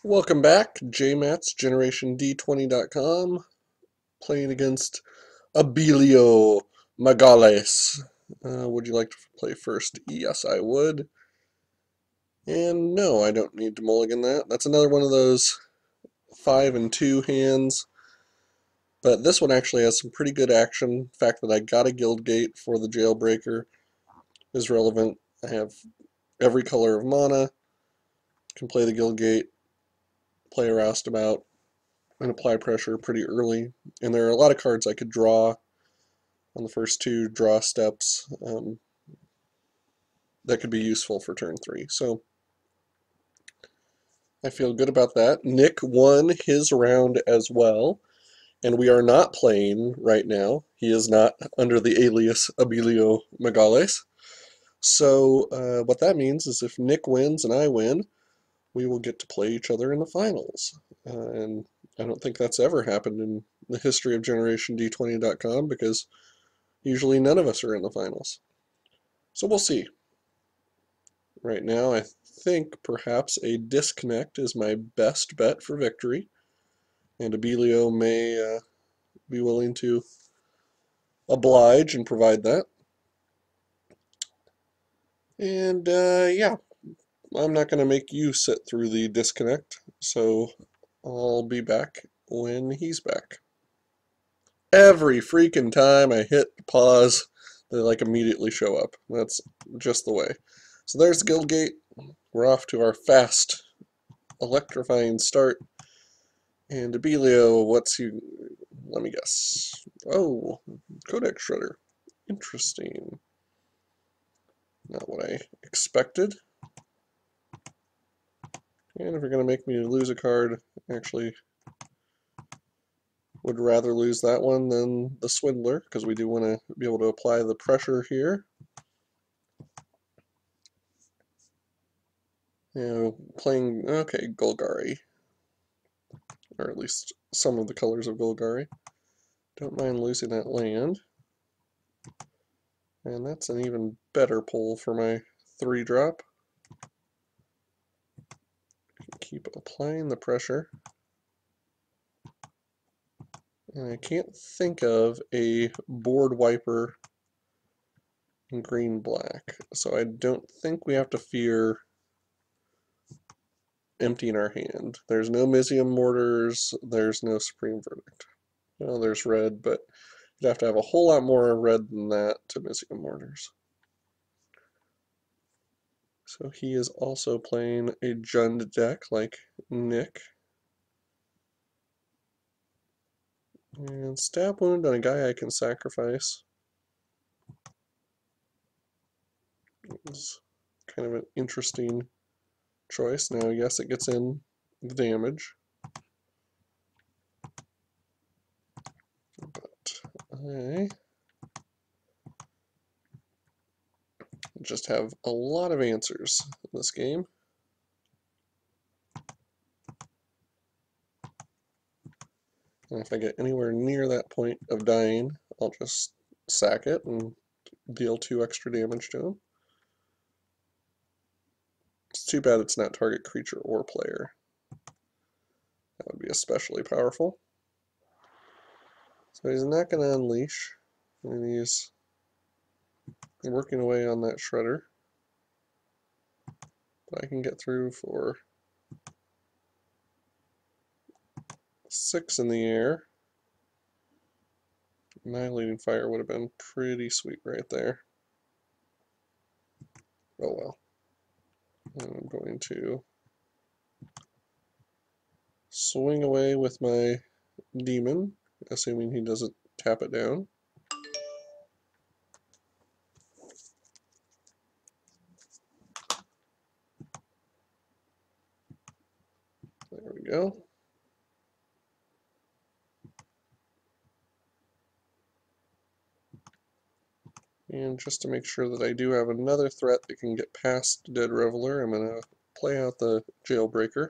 Welcome back, JMats, GenerationD20.com, playing against Abilio Magales. Would you like to play first? Yes, I would. And no, I don't need to mulligan that. That's another one of those 5 and 2 hands. But this one actually has some pretty good action. The fact that I got a guild gate for the jailbreaker is relevant. I have every color of mana, can play the guild gate, play a roustabout, and apply pressure pretty early. And there are a lot of cards I could draw on the first two draw steps that could be useful for turn 3. So I feel good about that. Nick won his round as well, and we are not playing right now. He is not under the alias Abilio Magales. So what that means is if Nick wins and I win, we will get to play each other in the finals. And I don't think that's ever happened in the history of GenerationD20.com because usually none of us are in the finals. So we'll see. Right now, I think perhaps a disconnect is my best bet for victory, and Abilio may be willing to oblige and provide that. And yeah, I'm not going to make you sit through the disconnect, so I'll be back when he's back. Every freaking time I hit pause, they like immediately show up. That's just the way. So there's the guild gate. We're off to our fast, electrifying start. And Abilio, what's he? Let me guess. Oh, Codex Shredder. Interesting. Not what I expected. And if you're going to make me lose a card, actually would rather lose that one than the Swindler, because we do want to be able to apply the pressure here. Playing, okay, Golgari. Or at least some of the colors of Golgari. Don't mind losing that land. And that's an even better pull for my 3-drop. Keep applying the pressure. And I can't think of a board wiper in green-black, so I don't think we have to fear emptying our hand. There's no Mizzium Mortars, there's no Supreme Verdict. Well, there's red, but you'd have to have a whole lot more red than that to Mizzium Mortars. So he is also playing a Jund deck like Nick. And Stab Wound on a guy I can sacrifice is kind of an interesting choice. Now, yes, it gets in the damage, but I just have a lot of answers in this game. And if I get anywhere near that point of dying, I'll just sack it and deal 2 extra damage to him. It's too bad it's not target creature or player. That would be especially powerful. So he's not going to unleash, and he's working away on that shredder. But I can get through for 6 in the air. Annihilating Fire would have been pretty sweet right there. Oh well. I'm going to swing away with my demon, assuming he doesn't tap it down. There we go. And just to make sure that I do have another threat that can get past Dead Reveler, I'm going to play out the Jailbreaker.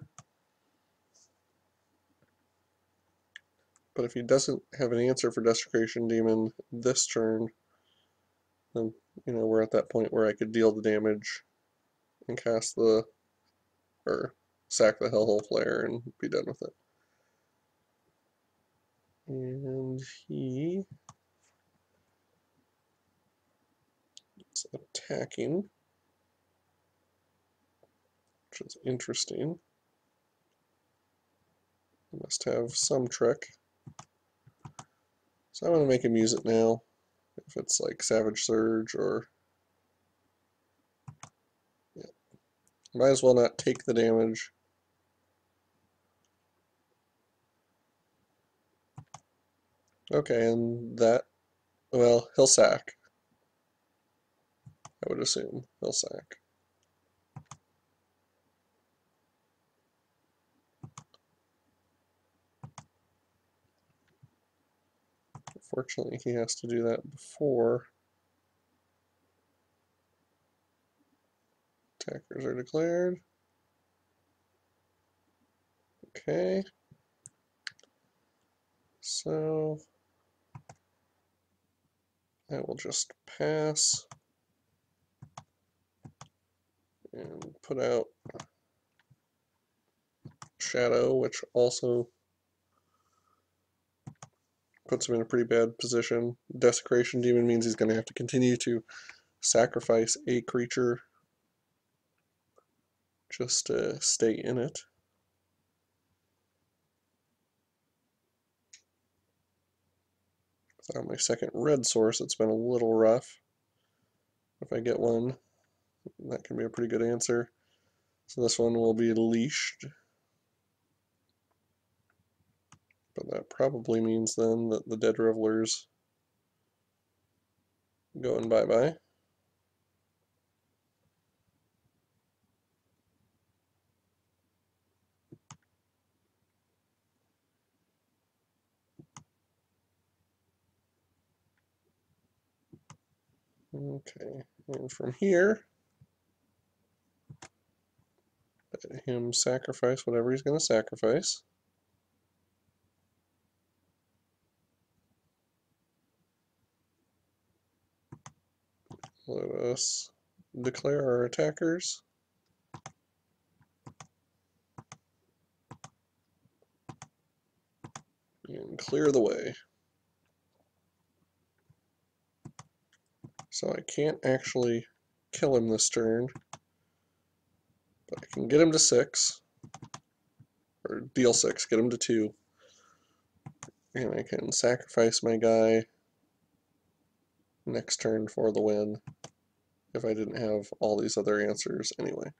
But if he doesn't have an answer for Desecration Demon this turn, then we're at that point where I could deal the damage and cast the, or sack the Hellhole Flare and be done with it. And he is attacking, which is interesting. He must have some trick. So I'm going to make him use it now. If it's like Savage Surge or... Yeah. Might as well not take the damage. Okay, and that... Well, he'll sack. I would assume he'll sack. Fortunately, he has to do that before attackers are declared. Okay. So I will just pass and put out Shadow, which also puts him in a pretty bad position. Desecration Demon means he's going to have to continue to sacrifice a creature just to stay in it. Without my second red source, it's been a little rough. If I get one, that can be a pretty good answer. So this one will be leashed. But that probably means then that the Dead Reveler's going bye-bye. Okay, and from here, let him sacrifice whatever he's going to sacrifice. Let us declare our attackers. And clear the way. So I can't actually kill him this turn, but I can get him to 6, or deal 6, get him to 2, and I can sacrifice my guy next turn for the win if I didn't have all these other answers anyway.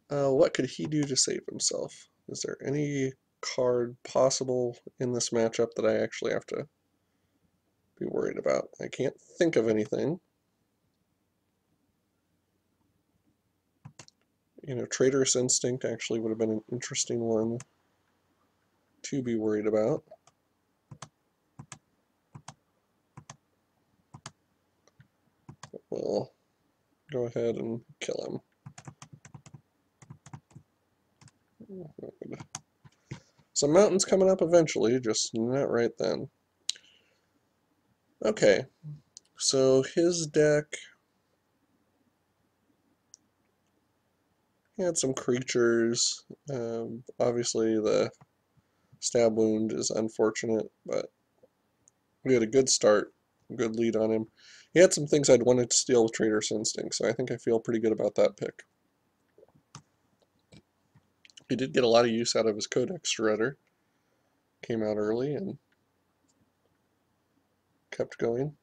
What could he do to save himself? Is there any card possible in this matchup that I actually have to be worried about? I can't think of anything. You know, Traitorous Instinct actually would have been an interesting one to be worried about. We'll go ahead and kill him. Some mountains coming up eventually, just not right then. Okay, so his deck had some creatures. Obviously, the stab wound is unfortunate, but we had a good start, good lead on him. He had some things I'd wanted to steal with Traitorous Instinct, so I think I feel pretty good about that pick. He did get a lot of use out of his Codex Shredder. Came out early and kept going.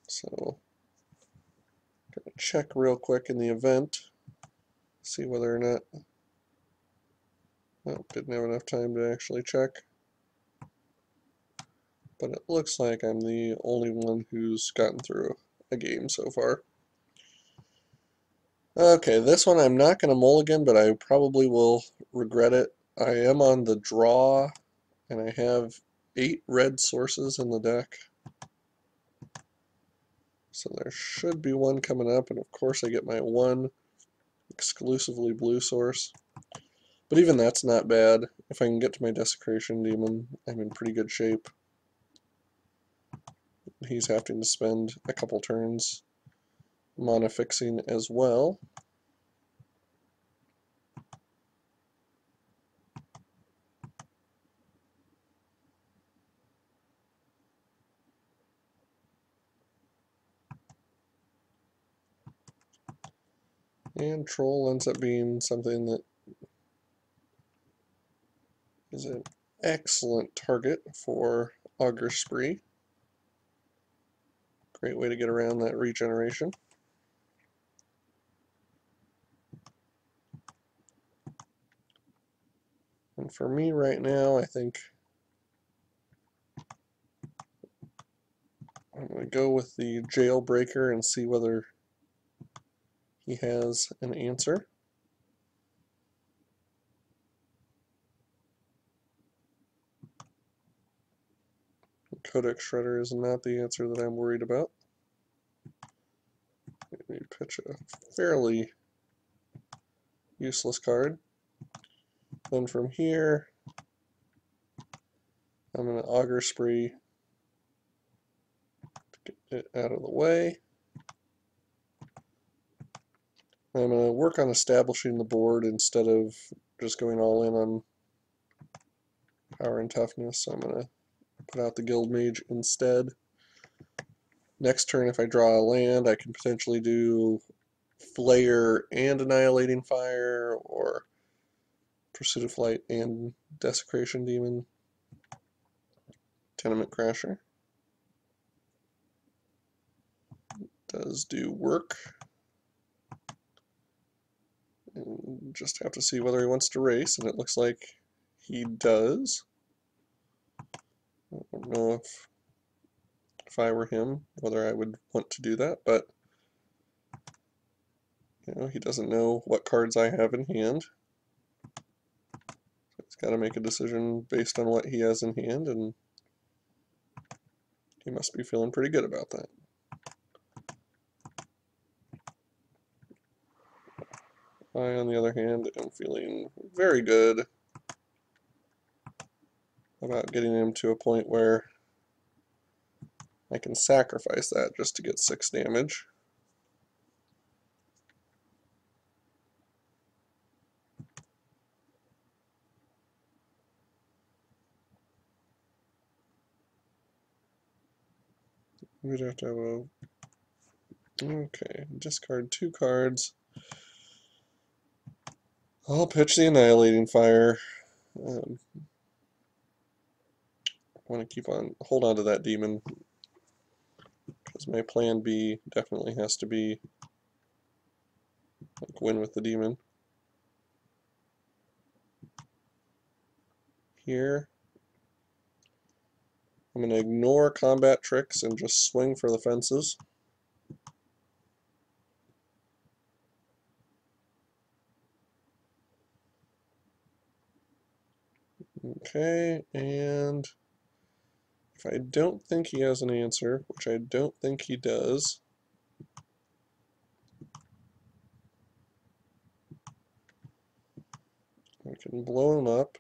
So, gonna check real quick in the event, see whether or not. Oh, didn't have enough time to actually check. But it looks like I'm the only one who's gotten through a game so far. Okay, this one I'm not going to mulligan, but I probably will regret it. I am on the draw, and I have 8 red sources in the deck. So there should be one coming up, and of course I get my one exclusively blue source. But even that's not bad. If I can get to my Desecration Demon, I'm in pretty good shape. he's having to spend a couple turns mana fixing as well. And Troll ends up being something that is an excellent target for Augur Spree. Great way to get around that regeneration. And for me right now, I think I'm going to go with the Jailbreaker and see whether he has an answer. Codex Shredder is not the answer that I'm worried about. We pitch a fairly useless card. Then from here, I'm going to Augur Spree to get it out of the way. I'm going to work on establishing the board instead of just going all in on power and toughness. So I'm going to put out the Guild Mage instead. Next turn, if I draw a land, I can potentially do Flare and Annihilating Fire, or Pursuit of Flight and Desecration Demon. Tenement Crasher does do work. And just have to see whether he wants to race, and it looks like he does. I don't know if I were him, whether I would want to do that, but he doesn't know what cards I have in hand. So he's got to make a decision based on what he has in hand, and he must be feeling pretty good about that. I, on the other hand, am feeling very good about getting him to a point where I can sacrifice that just to get 6 damage. We'd have to have a... Okay, discard 2 cards. I'll pitch the Annihilating Fire. I want to hold on to that demon, because my plan B definitely has to be like win with the demon. Here, I'm going to ignore combat tricks and just swing for the fences. Okay, and if I don't think he has an answer, which I don't think he does, I can blow him up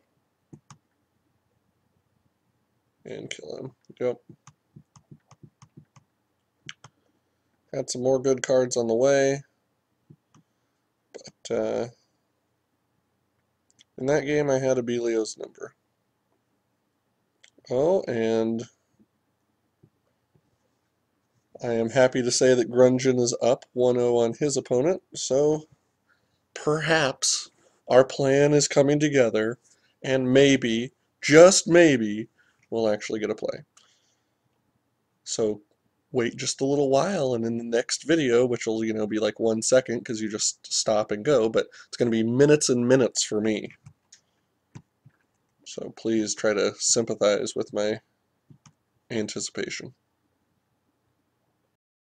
and kill him. Yep. Had some more good cards on the way, but in that game I had Abelio's number. Oh, and I am happy to say that Grungeon is up 1-0 on his opponent, so perhaps our plan is coming together, and maybe, just maybe, we'll actually get a play. So wait just a little while, and in the next video, which will be like 1 second because you just stop and go, but it's going to be minutes and minutes for me. So please try to sympathize with my anticipation.